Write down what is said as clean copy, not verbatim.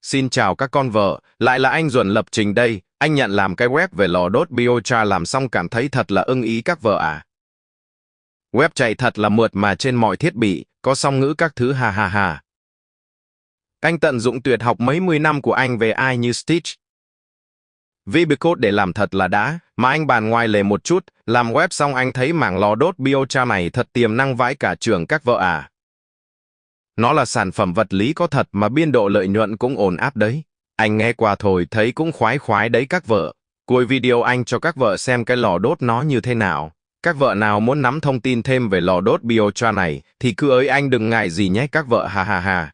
Xin chào các con vợ, lại là anh Duẩn lập trình đây. Anh nhận làm cái web về lò đốt biochar làm xong cảm thấy thật là ưng ý các vợ à. Web chạy thật là mượt mà trên mọi thiết bị, có song ngữ các thứ ha ha ha. Anh tận dụng tuyệt học mấy mươi năm của anh về AI như Stitch, VB Code để làm thật là đã, mà anh bàn ngoài lề một chút, làm web xong anh thấy mảng lò đốt biochar này thật tiềm năng vãi cả trường các vợ à. Nó là sản phẩm vật lý có thật mà biên độ lợi nhuận cũng ổn áp đấy. Anh nghe qua thôi thấy cũng khoái khoái đấy các vợ. Cuối video anh cho các vợ xem cái lò đốt nó như thế nào. Các vợ nào muốn nắm thông tin thêm về lò đốt biochar này thì cứ ới anh đừng ngại gì nhé các vợ ha ha ha.